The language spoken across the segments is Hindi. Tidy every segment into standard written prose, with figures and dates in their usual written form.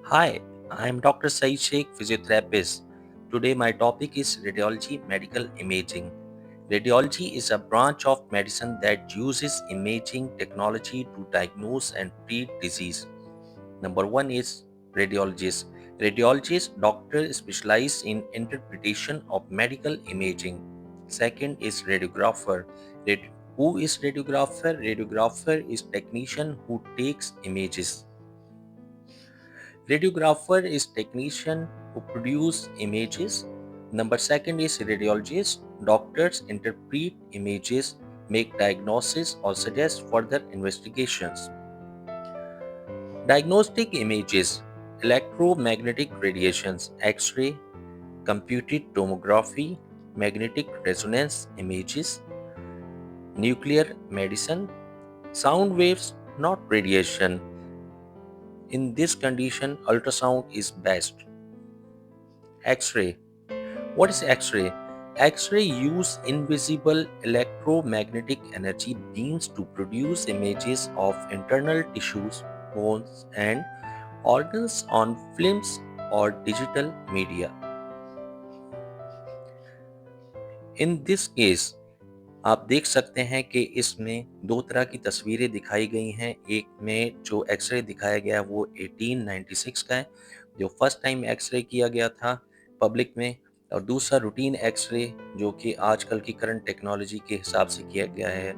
Hi, I am Dr. Saeed Sheikh, physiotherapist. Today, my topic is radiology medical imaging. Radiology is a branch of medicine that uses imaging technology to diagnose and treat disease. Number one is radiologist. Radiologist doctor specialize in interpretation of medical imaging. Second is radiographer. Who is radiographer? Radiographer is technician who takes images. Radiographer is technician who produce images. Number second is radiologist. Doctors interpret images, make diagnosis or suggest further investigations. Diagnostic images, electromagnetic radiations, X-ray, computed tomography, magnetic resonance images, nuclear medicine, sound waves, not radiation. In this condition, ultrasound is best. X-ray. What is X-ray? X-ray use invisible electromagnetic energy beams to produce images of internal tissues, bones, and organs on films or digital media. In this case, आप देख सकते हैं कि इसमें दो तरह की तस्वीरें दिखाई गई हैं। एक में जो एक्सरे दिखाया गया है वो 1896 का है, जो फर्स्ट टाइम एक्सरे किया गया था पब्लिक में, और दूसरा रूटीन एक्सरे जो कि आजकल की करंट टेक्नोलॉजी के हिसाब से किया गया है।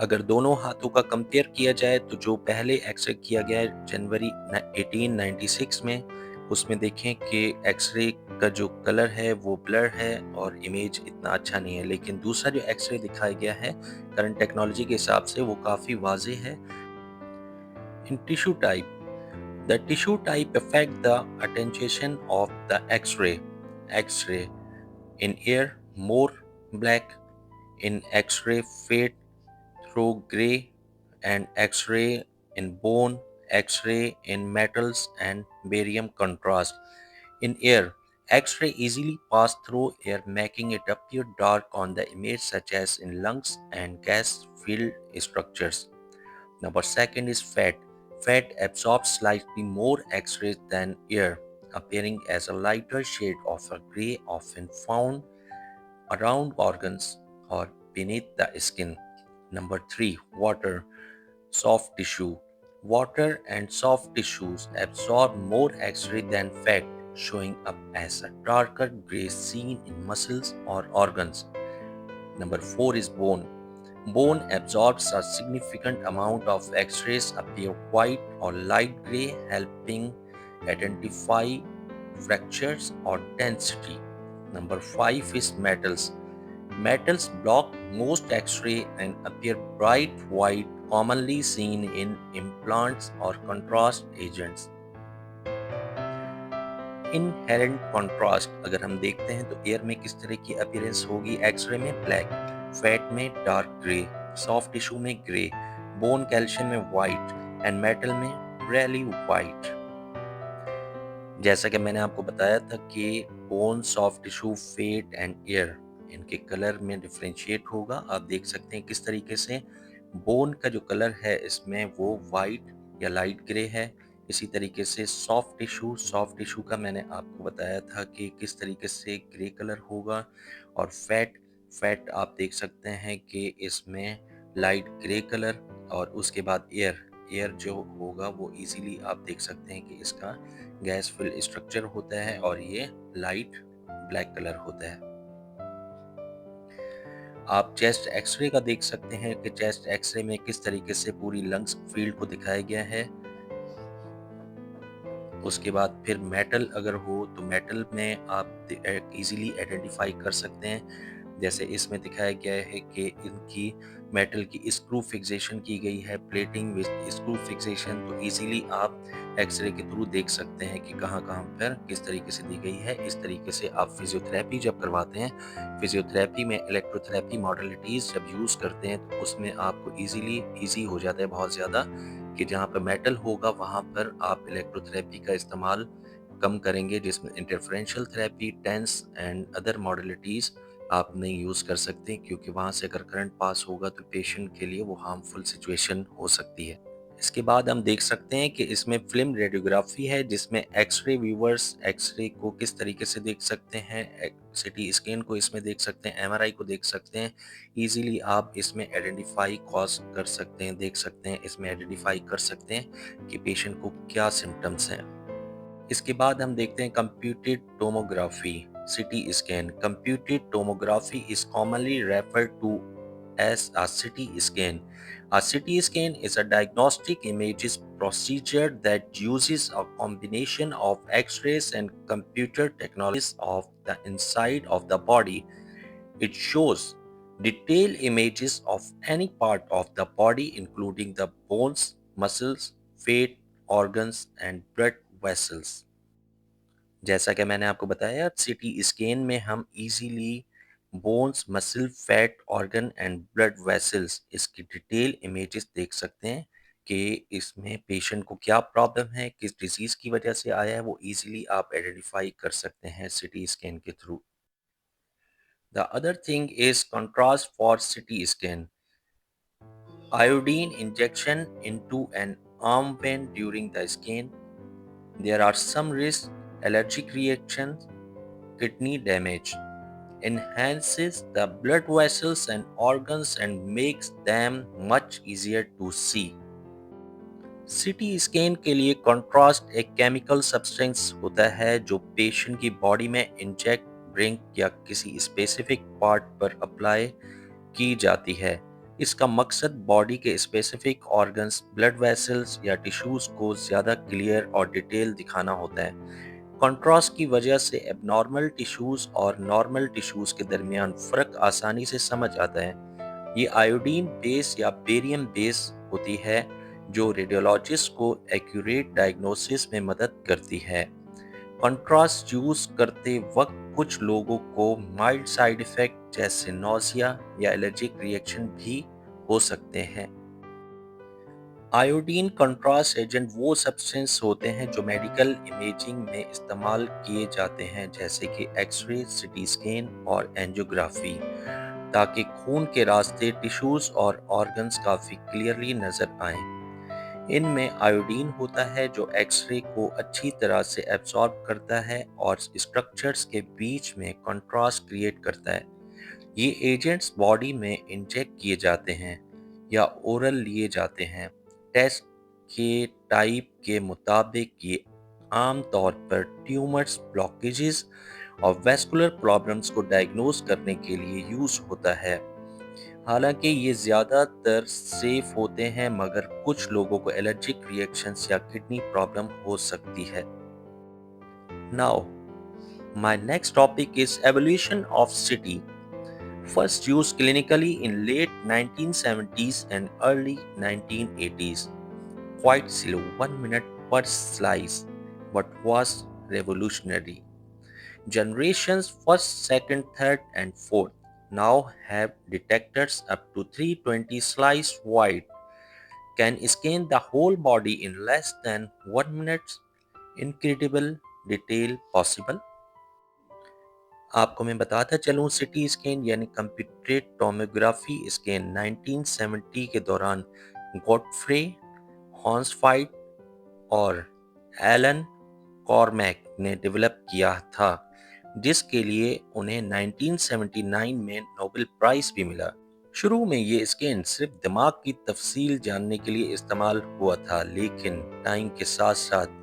अगर दोनों हाथों का कंपेयर किया जाए तो जो पहले एक्सरे किया गया है जनवरी 1896 में, उसमें देखें कि एक्सरे का जो कलर है वो ब्लर है और इमेज इतना अच्छा नहीं है, लेकिन दूसरा जो एक्सरे दिखाया गया है करंट टेक्नोलॉजी के हिसाब से वो काफ़ी वाज़ेह है। In tissue type, the tissue type affect the attenuation of the X-ray. X-ray in air more black, in X-ray fade through gray, and X-ray in bone, X-ray in metals and barium contrast. In air, X-ray easily pass through air, making it appear dark on the image, such as in lungs and gas-filled structures. Number second is fat. Fat absorbs slightly more X-rays than air, appearing as a lighter shade of a gray, often found around organs or beneath the skin. Number three, water. Soft tissue. Water and soft tissues absorb more X-ray than fat, showing up as a darker gray seen in muscles or organs. Number four is bone. Bone absorbs a significant amount of X-rays, appear white or light gray, helping identify fractures or density. Number five is metals. Metals block most X-ray and appear bright white, commonly seen in implants or contrast agents. Inherent contrast अगर हम देखते हैं तो एयर में किस तरह की अपीयरेंस होगी, एक्सरे में ब्लैक, फैट में डार्क ग्रे, सॉफ्ट टिश्यू में ग्रे, बोन कैल्शियम में वाइट एंड मेटल में रेली वाइट। जैसा कि मैंने आपको बताया था कि bone, soft tissue, fat and air, इनके कलर में डिफरेंशिएट होगा। आप देख सकते हैं किस तरीके से बोन का जो कलर है इसमें वो वाइट या लाइट ग्रे है। इसी तरीके से सॉफ्ट टिश्यू का मैंने आपको बताया था कि किस तरीके से ग्रे कलर होगा। और फैट फैट आप देख सकते हैं कि इसमें लाइट ग्रे कलर, और उसके बाद एयर एयर जो होगा वो इजीली आप देख सकते हैं कि इसका गैस फिल स्ट्रक्चर होता है और ये लाइट ब्लैक कलर होता है। आप चेस्ट एक्सरे का देख सकते हैं कि चेस्ट एक्सरे में किस तरीके से पूरी लंग्स फील्ड को दिखाया गया है। उसके बाद फिर मेटल अगर हो तो मेटल में आप इजीली आइडेंटिफाई कर सकते हैं। जैसे इसमें दिखाया गया है कि इनकी मेटल की स्क्रू फिक्सेशन की गई है, प्लेटिंग विद स्क्रू फिक्सेशन, तो इजीली आप एक्सरे के थ्रू देख सकते हैं कि कहाँ कहाँ पर किस तरीके से दी गई है। इस तरीके से आप फिजियोथेरेपी जब करवाते हैं, फिजियोथेरेपी में इलेक्ट्रोथेरेपी मॉडलिटीज़ जब यूज़ करते हैं तो उसमें आपको ईजी हो जाता है बहुत ज़्यादा कि जहाँ पे मेटल होगा वहाँ पर आप इलेक्ट्रोथेरेपी का इस्तेमाल कम करेंगे, जिसमें interferential therapy, TENS and other modalities आप नहीं यूज़ कर सकते, क्योंकि वहाँ से अगर करंट पास होगा तो पेशेंट के लिए वो हार्मफुल सिचुएशन हो सकती है। इसके बाद हम देख सकते हैं कि इसमें फिल्म रेडियोग्राफी है, जिसमें एक्सरे व्यूअर्स एक्सरे को किस तरीके से देख सकते हैं, सिटी स्कैन को इसमें देख सकते हैं, एमआरआई को देख सकते हैं। इजीली आप इसमें आइडेंटिफाई कॉज कर सकते हैं, देख सकते हैं, इसमें आइडेंटिफाई कर सकते हैं कि पेशेंट को क्या सिम्टम्स हैं। इसके बाद हम देखते हैं computed tomography, CT scan. Computed tomography is commonly referred to as a CT scan. A CT scan is a diagnostic images procedure that uses a combination of X-rays and computer technologies of the inside of the body. It shows detailed images of any part of the body, including the bones, muscles, fat, organs, and blood vessels. जैसा कि मैंने आपको बताया, सीटी स्कैन में हम easily bones, muscle, fat, organ and blood vessels इसकी डिटेल इमेजेस देख सकते हैं कि इसमें पेशेंट को क्या प्रॉब्लम है, किस डिजीज की वजह से आया है, वो इजीली आप आइडेंटिफाई कर सकते हैं सीटी स्कैन के through. The other thing is contrast for CT scan. Iodine injection into an arm vein during the scan. There are some risks: allergic reactions, kidney damage, enhances the blood vessels and organs and makes them much easier to see. CT scan के लिए कंट्रास्ट एक केमिकल सब्सटेंस होता है जो पेशेंट की बॉडी में इंजेक्ट, ड्रिंक या किसी स्पेसिफिक पार्ट पर अप्लाई की जाती है। इसका मकसद बॉडी के स्पेसिफिक ऑर्गन्स, ब्लड वेसल्स या टिश्यूज को ज़्यादा क्लियर और डिटेल दिखाना होता है। कंट्रास्ट की वजह से एबनॉर्मल टिश्यूज और नॉर्मल टिश्यूज के दरमियान फ़र्क आसानी से समझ आता है। ये आयोडीन बेस या बेरियम बेस होती है जो रेडियोलॉजिस्ट को एक्यूरेट डायग्नोसिस में मदद करती है। कंट्रास्ट यूज करते वक्त कुछ लोगों को माइल्ड साइड इफेक्ट जैसे नौसिया या एलर्जिक रिएक्शन भी हो सकते हैं। आयोडीन कंट्रास्ट एजेंट वो सब्सटेंस होते हैं जो मेडिकल इमेजिंग में इस्तेमाल किए जाते हैं, जैसे कि एक्सरे, सीटी स्कैन और एंजियोग्राफी, ताकि खून के रास्ते, टिश्यूज और ऑर्गन्स काफी क्लियरली नजर आएं। इनमें आयोडीन होता है जो एक्सरे को अच्छी तरह से एब्सॉर्ब करता है और स्ट्रक्चर्स के बीच में कंट्रास्ट क्रिएट करता है। ये एजेंट्स बॉडी में इंजेक्ट किए जाते हैं या ओरल लिए जाते हैं। टेस्ट के टाइप के मुताबिक ये आमतौर पर ट्यूमर्स, ब्लॉकेजेस और वेस्कुलर प्रॉब्लम्स को डायग्नोज करने के लिए यूज होता है। हालांकि ये ज़्यादातर सेफ होते हैं, मगर कुछ लोगों को एलर्जिक रिएक्शंस या किडनी प्रॉब्लम हो सकती है। Now my next topic is evolution of city. First used clinically in late 1970s and early 1980s. Quite slow, 1 minute per slice, but was revolutionary. Generations first, second, third, and fourth now have detectors up to 320 slice wide, can scan the whole body in less than 1 minute. Incredible detail possible. आपको मैं बताता चलूं, सिटी स्कैन यानी कंप्यूटेड टोमोग्राफी स्कैन 1970 के दौरान गॉडफ्रे हॉर्नस्फाइड और एलन कॉर्मैक ने डेवलप किया था, जिसके लिए उन्हें 1979 में नोबेल प्राइज भी मिला। शुरू में ये स्कैन सिर्फ दिमाग की तफसील जानने के लिए इस्तेमाल हुआ था, लेकिन टाइम के साथ साथ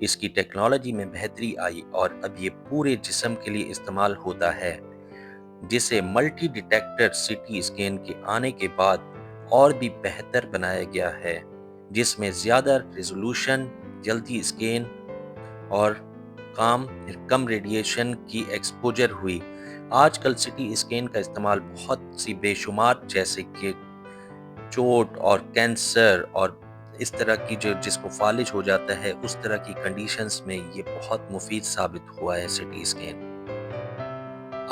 इसकी टेक्नोलॉजी में बेहतरी आई और अब ये पूरे जिस्म के लिए इस्तेमाल होता है, जिसे मल्टी डिटेक्टर सीटी स्कैन के आने के बाद और भी बेहतर बनाया गया है, जिसमें ज़्यादा रेजोल्यूशन, जल्दी स्कैन और कम रेडिएशन की एक्सपोजर हुई। आजकल सिटी स्कैन का इस्तेमाल बहुत सी बेशुमार, जैसे कि चोट और कैंसर और इस तरह की जो जिसको फालिज हो जाता है, उस तरह की कंडीशंस में ये बहुत मुफीद साबित हुआ है सिटी स्कैन।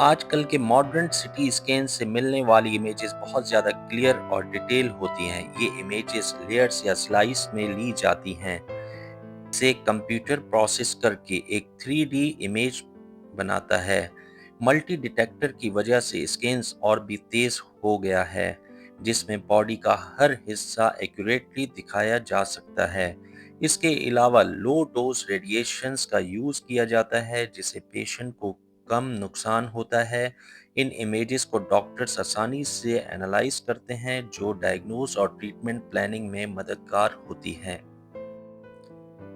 आजकल के मॉडर्न सिटी स्कैन से मिलने वाली इमेजेस बहुत ज़्यादा क्लियर और डिटेल होती हैं। ये इमेजेस लेयर्स या स्लाइस में ली जाती हैं, इसे कंप्यूटर प्रोसेस करके एक 3D इमेज बनाता है। मल्टी डिटेक्टर की वजह से स्कैन्स और भी तेज हो गया है। जिसमें बॉडी का हर हिस्सा एक्यूरेटली दिखाया जा सकता है। इसके अलावा लो डोज रेडिएशंस का यूज़ किया जाता है जिससे पेशेंट को कम नुकसान होता है। इन इमेजेस को डॉक्टर्स आसानी से एनालाइज करते हैं जो डायग्नोस और ट्रीटमेंट प्लानिंग में मददगार होती हैं।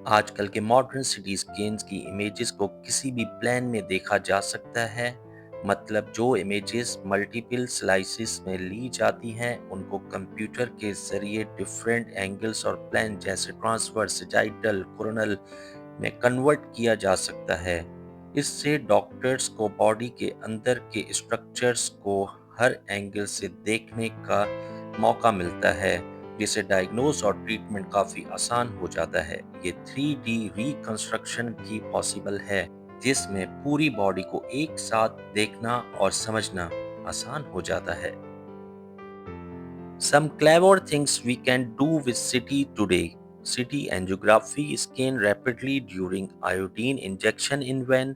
आजकल के मॉडर्न सिटी स्कैन्स की इमेजेस को किसी भी प्लान में देखा जा सकता है। मतलब जो इमेजेस मल्टीपल स्लाइसिस में ली जाती हैं उनको कंप्यूटर के जरिए डिफरेंट एंगल्स और प्लान जैसे ट्रांसवर्स, सैजिटल, कोरोनल में कन्वर्ट किया जा सकता है। इससे डॉक्टर्स को बॉडी के अंदर के स्ट्रक्चर्स को हर एंगल से देखने का मौका मिलता है, जिससे डायग्नोस और ट्रीटमेंट काफी आसान हो जाता है। ये 3D रिकंस्ट्रक्शन भी पॉसिबल है, जिसमें पूरी बॉडी को एक साथ देखना और समझना आसान हो जाता है। Some clever things we can do with CT today. CT angiography scan rapidly during iodine injection in vein.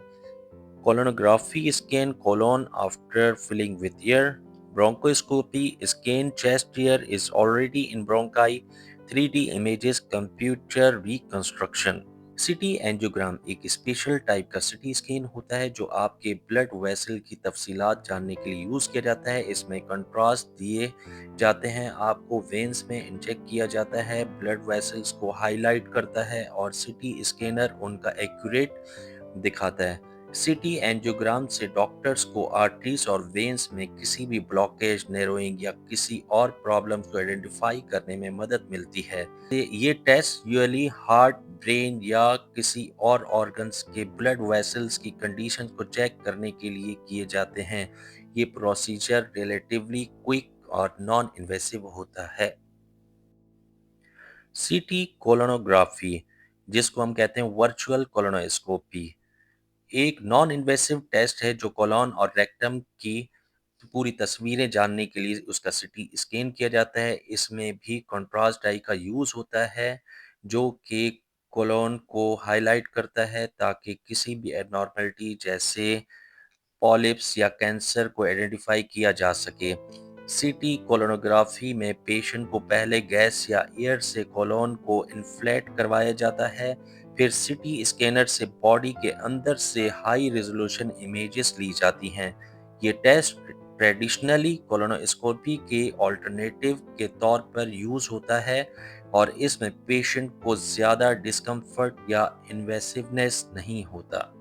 Colonography scan colon after filling with air. Bronchoscopy scan chest air is already in bronchi. 3D images computer reconstruction. City angiogram एक स्पेशल टाइप का सिटी स्कैन होता है जो आपके ब्लड वेसल की तफसीलात जानने के लिए यूज़ किया जाता है। इसमें कंट्रास्ट दिए जाते हैं, आपको वेन्स में इंजेक्ट किया जाता है, ब्लड वेसल्स को हाईलाइट करता है और सिटी स्कैनर उनका एक्यूरेट दिखाता है। सिटी एंजियोग्राम से डॉक्टर्स को आर्टरीज और वेन्स में किसी भी ब्लॉकेज, नैरोइंग या किसी और प्रॉब्लम को आइडेंटिफाई करने में मदद मिलती है। ये टेस्ट यूजुअली हार्ट, ब्रेन या किसी और ऑर्गन्स के ब्लड वेसल्स की कंडीशन को चेक करने के लिए किए जाते हैं। ये प्रोसीजर रिलेटिवली क्विक और नॉन इन्वेसिव होता है। सीटी कोलोनोग्राफी, जिसको हम कहते हैं वर्चुअल कोलोनोस्कोपी, एक नॉन इन्वेसिव टेस्ट है जो कोलोन और रेक्टम की पूरी तस्वीरें जानने के लिए उसका सीटी स्कैन किया जाता है। इसमें भी कंट्रास्ट डाई का यूज़ होता है जो कि कोलोन को हाईलाइट करता है ताकि किसी भी एबनॉर्मलिटी जैसे पॉलिप्स या कैंसर को आइडेंटिफाई किया जा सके। सीटी कोलोनोग्राफी में पेशेंट को पहले गैस या एयर से कोलोन को इन्फ्लेट करवाया जाता है, फिर सीटी स्कैनर से बॉडी के अंदर से हाई रेजोल्यूशन इमेजेस ली जाती हैं। ये टेस्ट ट्रेडिशनली कोलोनोस्कोपी के ऑल्टरनेटिव के तौर पर यूज होता है और इसमें पेशेंट को ज़्यादा डिस्कम्फर्ट या इन्वेसिवनेस नहीं होता।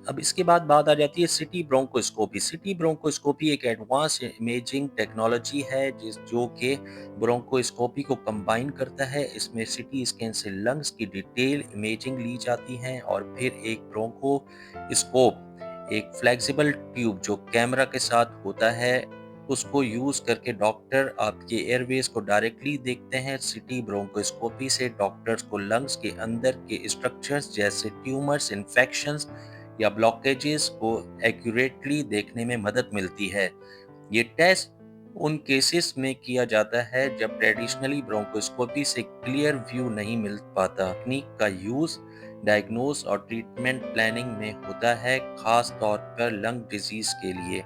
अब इसके बाद बात आ जाती है सिटी ब्रोंकोस्कोपी। सिटी ब्रोंकोस्कोपी एक एडवांस इमेजिंग टेक्नोलॉजी है जिस जो कि ब्रोंकोस्कोपी को कंबाइन करता है। इसमें सिटी स्कैन से लंग्स की डिटेल इमेजिंग ली जाती है और फिर एक ब्रोंकोस्कोप, एक फ्लेक्सिबल ट्यूब जो कैमरा के साथ होता है, उसको यूज करके डॉक्टर आपके एयरवेज को डायरेक्टली देखते हैं। सिटी ब्रोंकोस्कोपी से डॉक्टर्स को लंग्स के अंदर के स्ट्रक्चर्स जैसे ट्यूमर्स, इन्फेक्शंस या ब्लॉकेजेस को एक्यूरेटली देखने में मदद मिलती है। ये टेस्ट उन केसेस में किया जाता है जब ट्रेडिशनली ब्रोंकोस्कोपी से क्लियर व्यू नहीं मिल पाता। तकनीक का यूज डायग्नोस और ट्रीटमेंट प्लानिंग में होता है, खास तौर पर लंग डिजीज के लिए।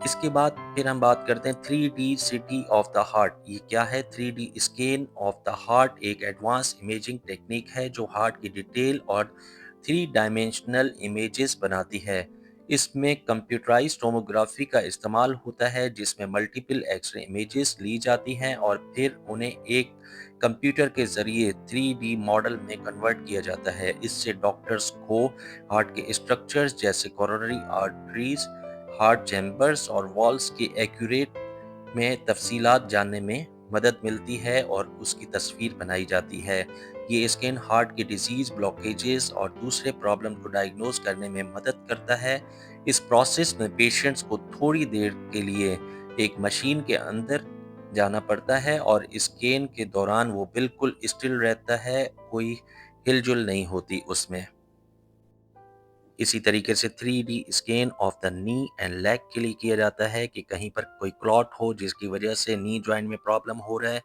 इसके बाद फिर हम बात करते हैं 3D city of the heart. ये क्या है? 3D scan of the heart एक एडवांस इमेजिंग टेक्निक है जो हार्ट की डिटेल और थ्री डायमेंशनल इमेजेस बनाती है। इसमें कंप्यूटराइज्ड टोमोग्राफी का इस्तेमाल होता है जिसमें मल्टीपल एक्सरे इमेजेस ली जाती हैं और फिर उन्हें एक कंप्यूटर के जरिए 3D मॉडल में कन्वर्ट किया जाता है। इससे डॉक्टर्स को हार्ट के स्ट्रक्चर्स जैसे कोरोनरी आर्टरीज, हार्ट चैम्बर्स और वॉल्स की एक्यूरेट में तफसीलात जानने में मदद मिलती है और उसकी तस्वीर बनाई जाती है। ये स्कैन हार्ट की डिजीज, ब्लॉकेजेस और दूसरे प्रॉब्लम को डायग्नोज करने में मदद करता है। इस प्रोसेस में पेशेंट्स को थोड़ी देर के लिए एक मशीन के अंदर जाना पड़ता है और स्कैन के दौरान वो बिल्कुल स्टिल रहता है, कोई हिलजुल नहीं होती उसमें। इसी तरीके से 3D scan of the knee and leg के लिए किया जाता है कि कहीं पर कोई क्लॉट हो जिसकी वजह से नी जॉइंट में प्रॉब्लम हो रहा है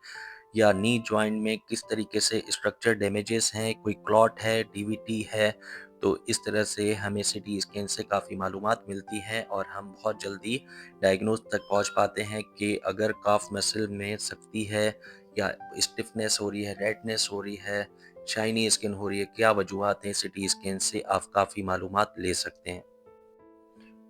या नी जॉइंट में किस तरीके से स्ट्रक्चर डैमेजेस हैं, कोई क्लॉट है, डीवीटी है, तो इस तरह से हमें सिटी स्कैन से काफ़ी मालूमात मिलती है और हम बहुत जल्दी डायग्नोज तक पहुंच पाते हैं कि अगर काफ मसल में सख्ती है या स्टिफनेस हो रही है, रेडनेस हो रही है, शाइनी स्किन हो रही है, क्या वजूहत हैं। सिटी स्कैन से आप काफ़ी मालूमात ले सकते हैं।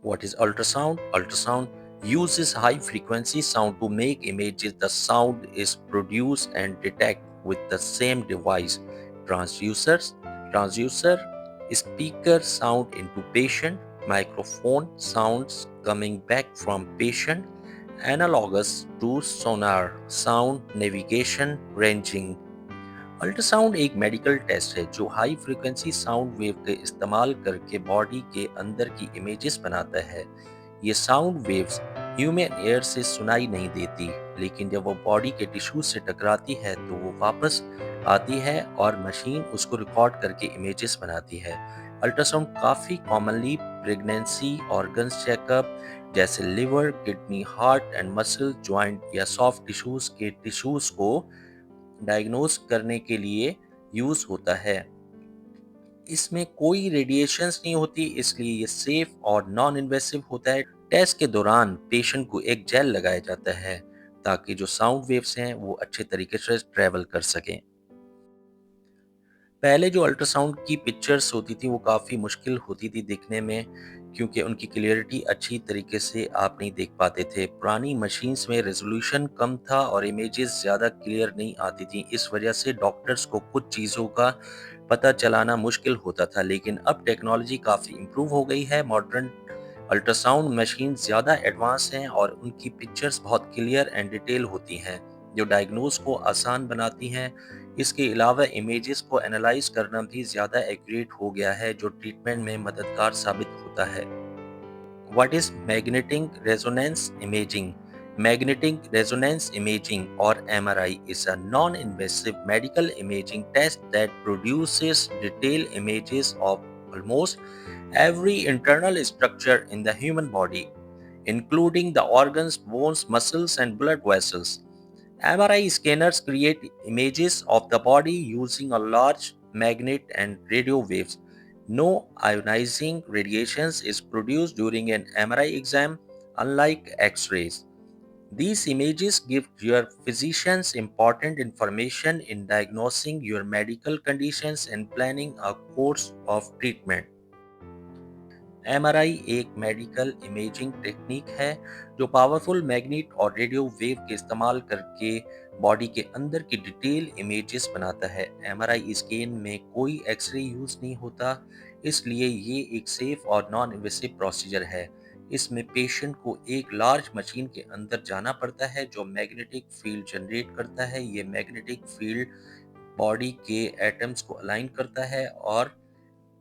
What is ultrasound? Ultrasound uses high frequency sound to make images. The sound is produced and detected with the same device. Transducers, transducer, speaker sound into patient, microphone sounds coming back from patient, analogous to sonar, sound navigation, ranging. Ultrasound एक मेडिकल टेस्ट है जो हाई फ्रीक्वेंसी साउंड वेव के इस्तेमाल करके बॉडी के अंदर की इमेजेस बनाता है। ये साउंड वेव्स ह्यूमन एयर से सुनाई नहीं देती, लेकिन जब वो बॉडी के टिश्यू से टकराती है तो वो वापस आती है और मशीन उसको रिकॉर्ड करके इमेजेस बनाती है। अल्ट्रासाउंड काफ़ी कॉमनली प्रेगनेंसी ऑर्गन्स चेकअप जैसे liver, kidney, heart and muscle, joint या सॉफ्ट टिश्यूज के टिश्यूज को डायग्नोस करने के लिए यूज होता है। इसमें कोई रेडिएशंस नहीं होती, इसलिए ये सेफ और नॉन इन्वेसिव होता है। टेस्ट के दौरान पेशेंट को एक जेल लगाया जाता है ताकि जो साउंड वेव्स हैं वो अच्छे तरीके से ट्रेवल कर सकें। पहले जो अल्ट्रासाउंड की पिक्चर्स होती थी वो काफ़ी मुश्किल होती थी दिखने में, क्योंकि उनकी क्लियरिटी अच्छी तरीके से आप नहीं देख पाते थे। पुरानी मशीन्स में रेजोल्यूशन कम था और इमेजेस ज़्यादा क्लियर नहीं आती थी। इस वजह से डॉक्टर्स को कुछ चीज़ों का पता चलाना मुश्किल होता था, लेकिन अब टेक्नोलॉजी काफ़ी इम्प्रूव हो गई है। मॉडर्न अल्ट्रासाउंड मशीन ज़्यादा एडवांस हैं और उनकी पिक्चर्स बहुत क्लियर एंड डिटेल होती हैं, जो डायग्नोस को आसान बनाती हैं। इसके अलावा इमेजेस को एनालाइज करना भी ज़्यादा एक्यूरेट हो गया है, जो ट्रीटमेंट में मददगार साबित होता है। What is magnetic resonance imaging? Magnetic resonance imaging, or MRI, is a non-invasive medical imaging test that produces detailed images of almost every internal structure in the human body, including the organs, bones, muscles, and blood vessels. MRI scanners create images of the body using a large magnet and radio waves. No ionizing radiations is produced during an MRI exam, unlike X-rays. These images give your physicians important information in diagnosing your medical conditions and planning a course of treatment. MRI एक मेडिकल इमेजिंग टेक्निक है जो पावरफुल मैग्नेट और रेडियो वेव के इस्तेमाल करके बॉडी के अंदर की डिटेल इमेजेस बनाता है। एमआरआई स्कैन में कोई एक्सरे यूज नहीं होता, इसलिए ये एक सेफ और नॉन इन्वेसिव प्रोसीजर है। इसमें पेशेंट को एक लार्ज मशीन के अंदर जाना पड़ता है जो मैग्नेटिक फील्ड जनरेट करता है। ये मैग्नेटिक फील्ड बॉडी के एटम्स को अलाइन करता है और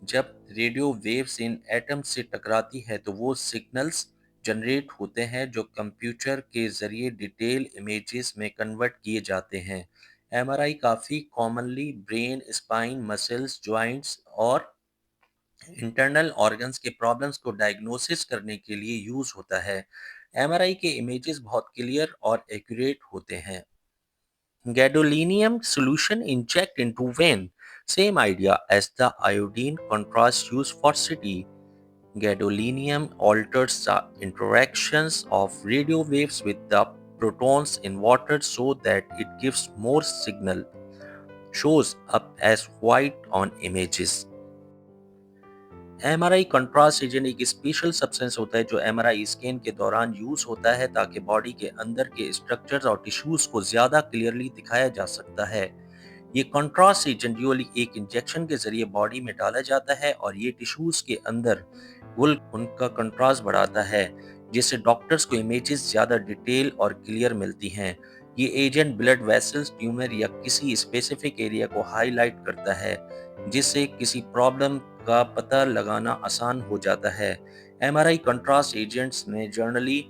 जब रेडियो वेव्स इन एटम से टकराती है तो वो सिग्नल्स जनरेट होते हैं जो कंप्यूटर के जरिए डिटेल इमेजेस में कन्वर्ट किए जाते हैं। एमआरआई काफ़ी commonly brain, spine, muscles, joints और इंटरनल ऑर्गन्स के प्रॉब्लम्स को डायग्नोसिस करने के लिए यूज होता है। एमआरआई के इमेजेस बहुत क्लियर और एक्यूरेट होते हैं। Gadolinium solution inject into vein. Same idea as the iodine contrast used for CT. Gadolinium alters the interactions of radio waves with the protons in water so that it gives more signal, shows up as white on images. MRI contrast agent एक स्पेशल सब्सटेंस होता है जो एमआरआई स्कैन के दौरान यूज होता है ताकि बॉडी के अंदर के स्ट्रक्चर्स और टिश्यूज को ज्यादा क्लियरली दिखाया जा सकता है। ये कंट्रास्ट एजेंट यूजुअली एक इंजेक्शन के जरिए बॉडी में डाला जाता है और ये टिश्यूज के अंदर वुल उनका कंट्रास्ट बढ़ाता है, जिससे डॉक्टर्स को इमेजेस ज्यादा डिटेल और क्लियर मिलती हैं। ये एजेंट ब्लड वेसल्स, ट्यूमर या किसी स्पेसिफिक एरिया को हाईलाइट करता है, जिससे किसी प्रॉब्लम का पता लगाना आसान हो जाता है। एमआरआई कंट्रास्ट एजेंट्स में जनरली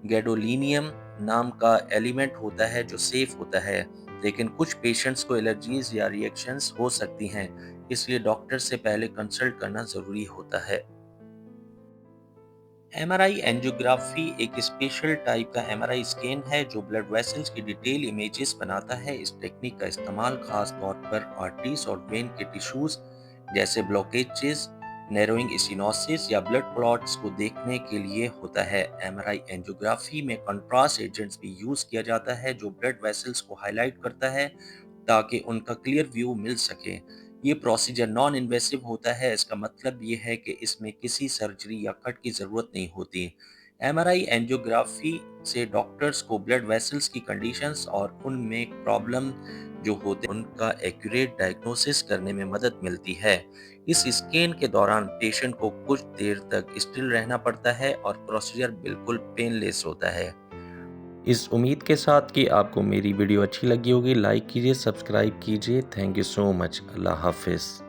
गैडोलिनियम नाम का एलिमेंट होता है जो सेफ होता है, लेकिन कुछ पेशेंट्स को एलर्जीज या रिएक्शंस हो सकती हैं, इसलिए डॉक्टर से पहले कंसल्ट करना जरूरी होता है। एमआरआई एंजियोग्राफी एक स्पेशल टाइप का एमआरआई स्कैन है जो ब्लड वेसल्स की डिटेल इमेजेस बनाता है। इस टेक्निक का इस्तेमाल खास तौर पर आर्टरीज और वेन के टिश्यूज जैसे ब्लॉकेजेस नैरोइंग स्टेनोसिस या ब्लड क्लॉट्स को देखने के लिए होता है। एमआरआई एंजियोग्राफी में कंट्रास्ट एजेंट्स भी यूज किया जाता है जो ब्लड वेसल्स को हाईलाइट करता है ताकि उनका क्लियर व्यू मिल सके। ये प्रोसीजर नॉन इन्वेसिव होता है, इसका मतलब ये है कि इसमें किसी सर्जरी या कट की ज़रूरत नहीं होती। एमआरआई एंजियोग्राफी से डॉक्टर्स को ब्लड वेसल्स की कंडीशंस और उनमें प्रॉब्लम जो होते हैं उनका एक्यूरेट डायग्नोसिस करने में मदद मिलती है। इस स्कैन के दौरान पेशेंट को कुछ देर तक स्टिल रहना पड़ता है और प्रोसीजर बिल्कुल पेनलेस होता है। इस उम्मीद के साथ कि आपको मेरी वीडियो अच्छी लगी होगी, लाइक कीजिए, सब्सक्राइब कीजिए। Thank you so much. अल्लाह हाफिज़।